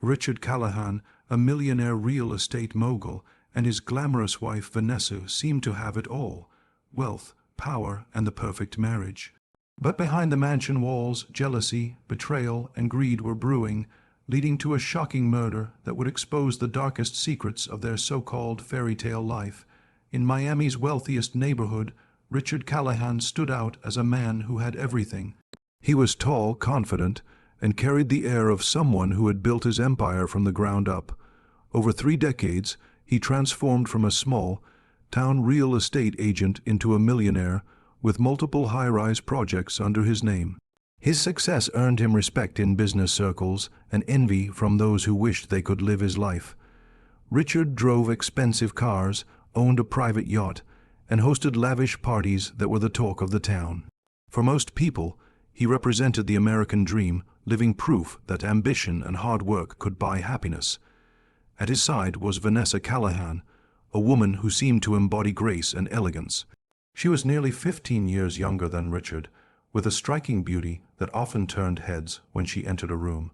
Richard Callahan, a millionaire real estate mogul, and his glamorous wife Vanessa seemed to have it all: wealth, power, and the perfect marriage. But behind the mansion walls, jealousy, betrayal, and greed were brewing, leading to a shocking murder that would expose the darkest secrets of their so-called fairy tale life. In Miami's wealthiest neighborhood, Richard Callahan stood out as a man who had everything. He was tall, confident, and carried the air of someone who had built his empire from the ground up. Over 3 decades, he transformed from a small-town real estate agent into a millionaire with multiple high-rise projects under his name. His success earned him respect in business circles and envy from those who wished they could live his life. Richard drove expensive cars, owned a private yacht, and hosted lavish parties that were the talk of the town. For most people, he represented the American dream, living proof that ambition and hard work could buy happiness. At his side was Vanessa Callahan, a woman who seemed to embody grace and elegance. She was nearly 15 years younger than Richard, with a striking beauty that often turned heads when she entered a room.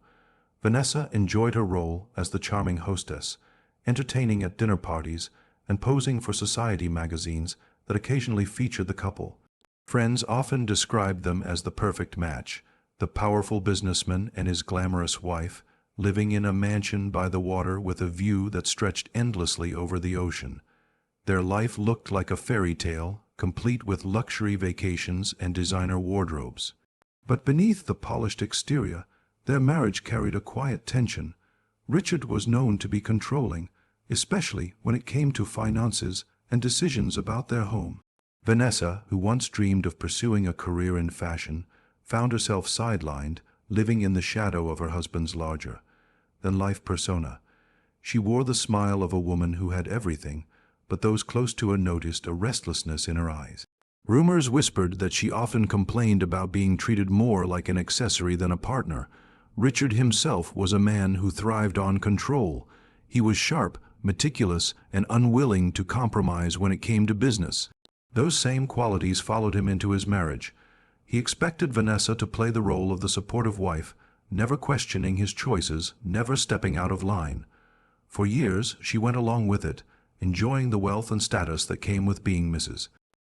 Vanessa enjoyed her role as the charming hostess, entertaining at dinner parties and posing for society magazines that occasionally featured the couple. Friends often described them as the perfect match, the powerful businessman and his glamorous wife, living in a mansion by the water with a view that stretched endlessly over the ocean. Their life looked like a fairy tale, complete with luxury vacations and designer wardrobes. But beneath the polished exterior, their marriage carried a quiet tension. Richard was known to be controlling, especially when it came to finances and decisions about their home. Vanessa, who once dreamed of pursuing a career in fashion, found herself sidelined, living in the shadow of her husband's larger-than-life persona. She wore the smile of a woman who had everything, but those close to her noticed a restlessness in her eyes. Rumors whispered that she often complained about being treated more like an accessory than a partner. Richard himself was a man who thrived on control. He was sharp, meticulous, and unwilling to compromise when it came to business. Those same qualities followed him into his marriage. He expected Vanessa to play the role of the supportive wife, never questioning his choices, never stepping out of line. For years, she went along with it, enjoying the wealth and status that came with being Mrs.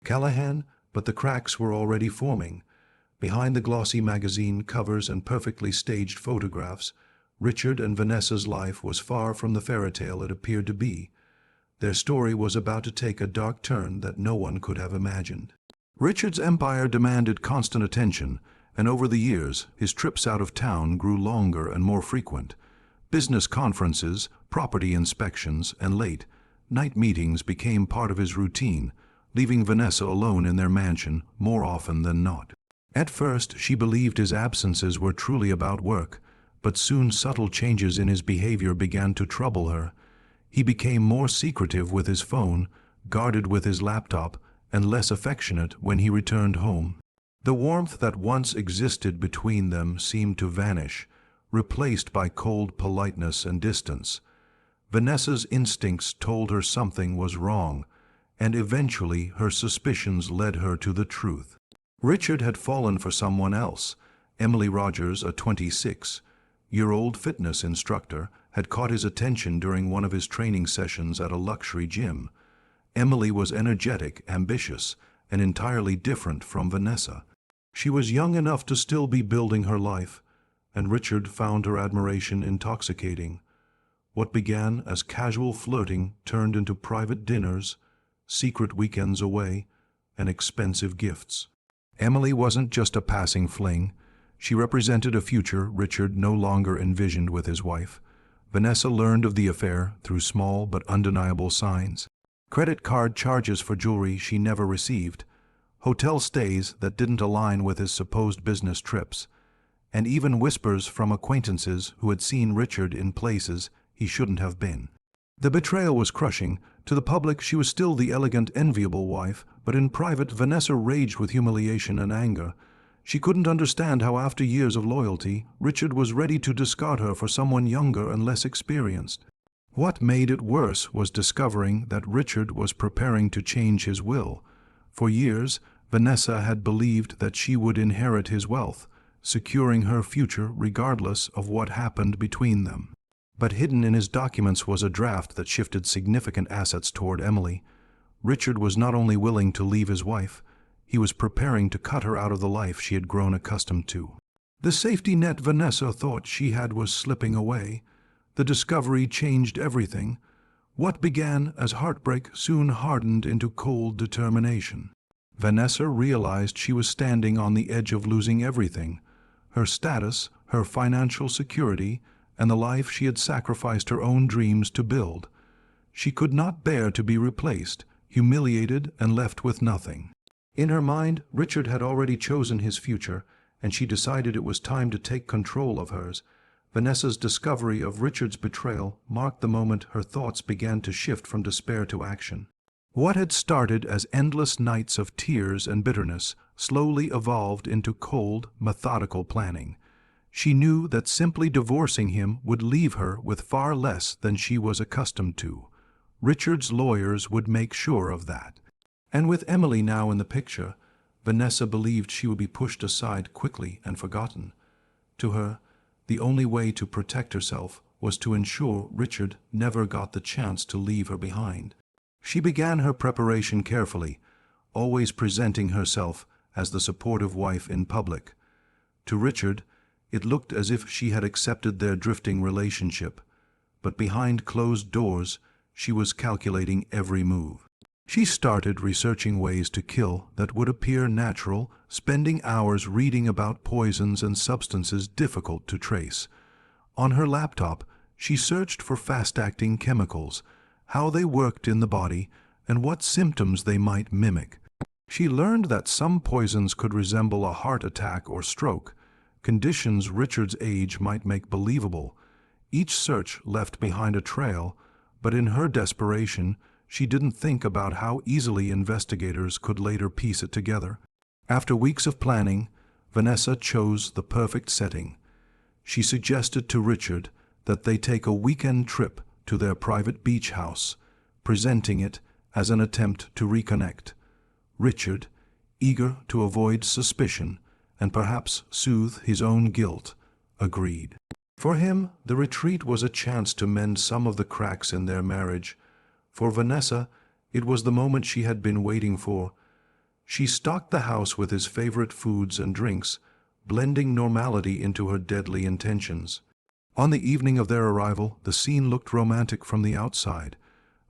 Callahan, but the cracks were already forming. Behind the glossy magazine covers and perfectly staged photographs, Richard and Vanessa's life was far from the fairy tale it appeared to be. Their story was about to take a dark turn that no one could have imagined. Richard's empire demanded constant attention, and over the years, his trips out of town grew longer and more frequent. Business conferences, property inspections, and late-night meetings became part of his routine, leaving Vanessa alone in their mansion more often than not. At first, she believed his absences were truly about work, but soon subtle changes in his behavior began to trouble her. He became more secretive with his phone, guarded with his laptop, and less affectionate when he returned home. The warmth that once existed between them seemed to vanish, replaced by cold politeness and distance. Vanessa's instincts told her something was wrong, and eventually her suspicions led her to the truth. Richard had fallen for someone else. Emily Rogers, a 26-year-old fitness instructor, had caught his attention during one of his training sessions at a luxury gym. Emily was energetic, ambitious, and entirely different from Vanessa. She was young enough to still be building her life, and Richard found her admiration intoxicating. What began as casual flirting turned into private dinners, secret weekends away, and expensive gifts. Emily wasn't just a passing fling. She represented a future Richard no longer envisioned with his wife. Vanessa learned of the affair through small but undeniable signs. Credit card charges for jewelry she never received, hotel stays that didn't align with his supposed business trips, and even whispers from acquaintances who had seen Richard in places he shouldn't have been. The betrayal was crushing. To the public, she was still the elegant, enviable wife, but in private, Vanessa raged with humiliation and anger. She couldn't understand how, after years of loyalty, Richard was ready to discard her for someone younger and less experienced. What made it worse was discovering that Richard was preparing to change his will. For years, Vanessa had believed that she would inherit his wealth, securing her future regardless of what happened between them. But hidden in his documents was a draft that shifted significant assets toward Emily. Richard was not only willing to leave his wife, he was preparing to cut her out of the life she had grown accustomed to. The safety net Vanessa thought she had was slipping away. The discovery changed everything. What began as heartbreak soon hardened into cold determination. Vanessa realized she was standing on the edge of losing everything: her status, her financial security, and the life she had sacrificed her own dreams to build. She could not bear to be replaced, humiliated, and left with nothing. In her mind, Richard had already chosen his future, and she decided it was time to take control of hers. Vanessa's discovery of Richard's betrayal marked the moment her thoughts began to shift from despair to action. What had started as endless nights of tears and bitterness slowly evolved into cold, methodical planning. She knew that simply divorcing him would leave her with far less than she was accustomed to. Richard's lawyers would make sure of that. And with Emily now in the picture, Vanessa believed she would be pushed aside quickly and forgotten. To her, the only way to protect herself was to ensure Richard never got the chance to leave her behind. She began her preparation carefully, always presenting herself as the supportive wife in public. To Richard, it looked as if she had accepted their drifting relationship, but behind closed doors, she was calculating every move. She started researching ways to kill that would appear natural, spending hours reading about poisons and substances difficult to trace. On her laptop, she searched for fast-acting chemicals, how they worked in the body, and what symptoms they might mimic. She learned that some poisons could resemble a heart attack or stroke, conditions Richard's age might make believable. Each search left behind a trail, but in her desperation, she didn't think about how easily investigators could later piece it together. After weeks of planning, Vanessa chose the perfect setting. She suggested to Richard that they take a weekend trip to their private beach house, presenting it as an attempt to reconnect. Richard, eager to avoid suspicion and perhaps soothe his own guilt, agreed. For him, the retreat was a chance to mend some of the cracks in their marriage. For Vanessa, it was the moment she had been waiting for. She stocked the house with his favorite foods and drinks, blending normality into her deadly intentions. On the evening of their arrival, the scene looked romantic from the outside.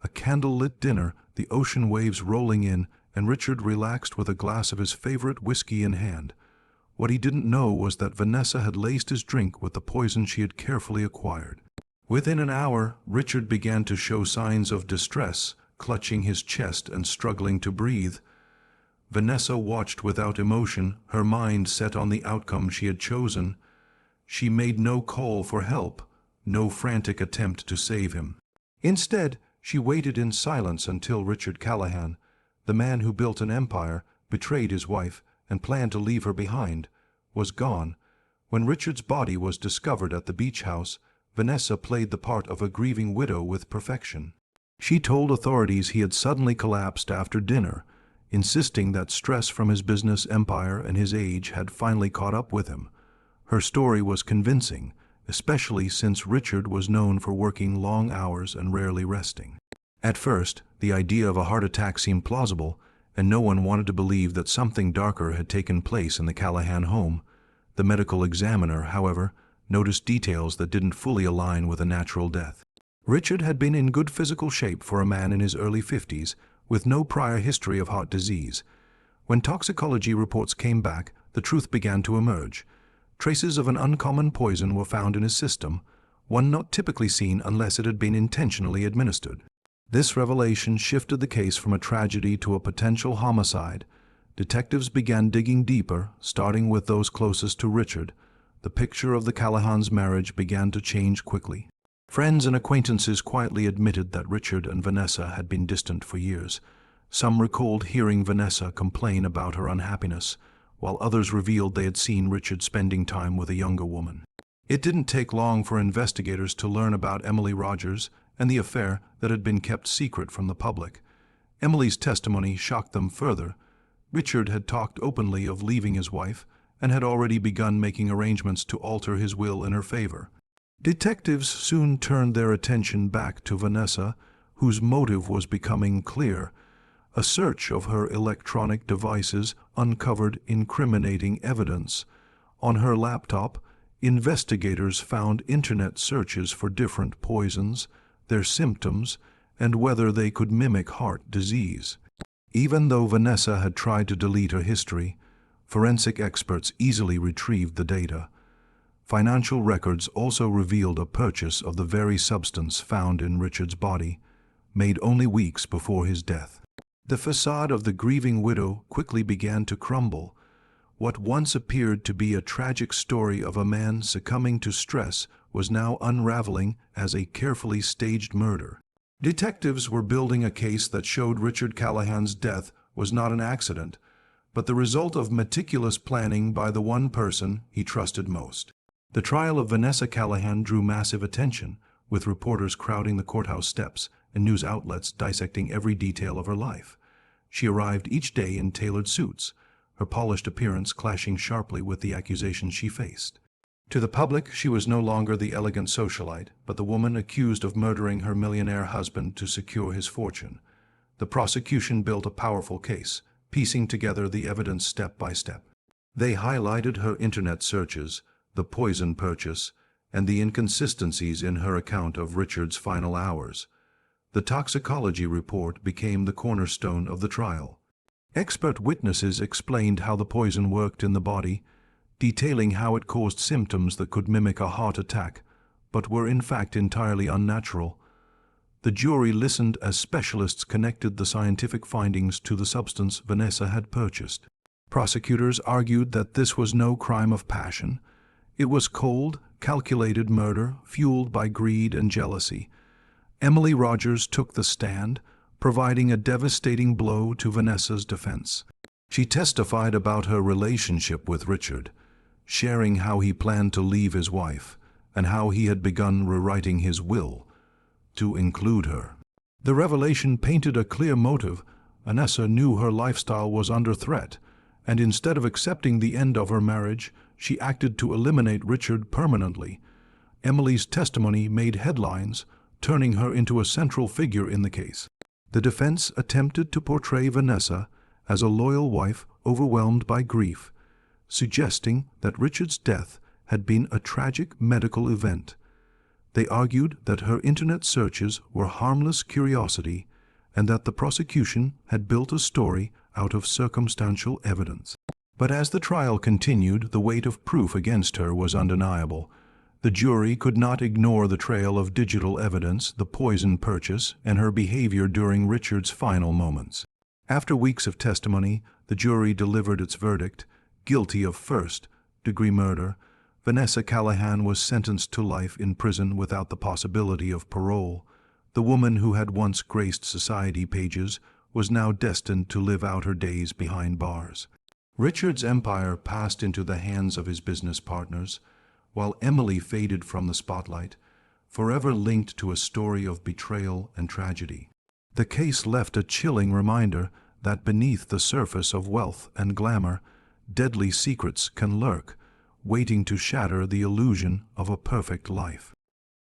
A candle-lit dinner, the ocean waves rolling in, and Richard relaxed with a glass of his favorite whiskey in hand. What he didn't know was that Vanessa had laced his drink with the poison she had carefully acquired. Within an hour, Richard began to show signs of distress, clutching his chest and struggling to breathe. Vanessa watched without emotion, her mind set on the outcome she had chosen. She made no call for help, no frantic attempt to save him. Instead, she waited in silence until Richard Callahan, the man who built an empire, betrayed his wife, and planned to leave her behind, was gone. When Richard's body was discovered at the beach house, Vanessa played the part of a grieving widow with perfection. She told authorities he had suddenly collapsed after dinner, insisting that stress from his business empire and his age had finally caught up with him. Her story was convincing, especially since Richard was known for working long hours and rarely resting. At first, the idea of a heart attack seemed plausible, and no one wanted to believe that something darker had taken place in the Callahan home. The medical examiner, however, noticed details that didn't fully align with a natural death. Richard had been in good physical shape for a man in his early 50s, with no prior history of heart disease. When toxicology reports came back, the truth began to emerge. Traces of an uncommon poison were found in his system, one not typically seen unless it had been intentionally administered. This revelation shifted the case from a tragedy to a potential homicide. Detectives began digging deeper, starting with those closest to Richard. The picture of the Callahans' marriage began to change quickly. Friends and acquaintances quietly admitted that Richard and Vanessa had been distant for years. Some recalled hearing Vanessa complain about her unhappiness, while others revealed they had seen Richard spending time with a younger woman. It didn't take long for investigators to learn about Emily Rogers and the affair that had been kept secret from the public. Emily's testimony shocked them further. Richard had talked openly of leaving his wife and had already begun making arrangements to alter his will in her favor. Detectives soon turned their attention back to Vanessa, whose motive was becoming clear. A search of her electronic devices uncovered incriminating evidence. On her laptop, investigators found internet searches for different poisons, their symptoms, and whether they could mimic heart disease. Even though Vanessa had tried to delete her history, forensic experts easily retrieved the data. Financial records also revealed a purchase of the very substance found in Richard's body, made only weeks before his death. The facade of the grieving widow quickly began to crumble. What once appeared to be a tragic story of a man succumbing to stress was now unraveling as a carefully staged murder. Detectives were building a case that showed Richard Callahan's death was not an accident, but the result of meticulous planning by the one person he trusted most. The trial of Vanessa Callahan drew massive attention, with reporters crowding the courthouse steps and news outlets dissecting every detail of her life. She arrived each day in tailored suits, her polished appearance clashing sharply with the accusations she faced. To the public, she was no longer the elegant socialite, but the woman accused of murdering her millionaire husband to secure his fortune. The prosecution built a powerful case, piecing together the evidence step by step. They highlighted her internet searches, the poison purchase, and the inconsistencies in her account of Richard's final hours. The toxicology report became the cornerstone of the trial. Expert witnesses explained how the poison worked in the body, detailing how it caused symptoms that could mimic a heart attack, but were in fact entirely unnatural. The jury listened as specialists connected the scientific findings to the substance Vanessa had purchased. Prosecutors argued that this was no crime of passion. It was cold, calculated murder fueled by greed and jealousy. Emily Rogers took the stand, providing a devastating blow to Vanessa's defense. She testified about her relationship with Richard, sharing how he planned to leave his wife and how he had begun rewriting his will to include her. The revelation painted a clear motive. Vanessa knew her lifestyle was under threat, and instead of accepting the end of her marriage, she acted to eliminate Richard permanently. Emily's testimony made headlines, turning her into a central figure in the case. The defense attempted to portray Vanessa as a loyal wife overwhelmed by grief, suggesting that Richard's death had been a tragic medical event. They argued that her internet searches were harmless curiosity and that the prosecution had built a story out of circumstantial evidence. But as the trial continued, the weight of proof against her was undeniable. The jury could not ignore the trail of digital evidence, the poison purchase, and her behavior during Richard's final moments. After weeks of testimony, the jury delivered its verdict: guilty of first-degree murder. Vanessa Callahan was sentenced to life in prison without the possibility of parole. The woman who had once graced society pages was now destined to live out her days behind bars. Richard's empire passed into the hands of his business partners, while Emily faded from the spotlight, forever linked to a story of betrayal and tragedy. The case left a chilling reminder that beneath the surface of wealth and glamour, deadly secrets can lurk, waiting to shatter the illusion of a perfect life.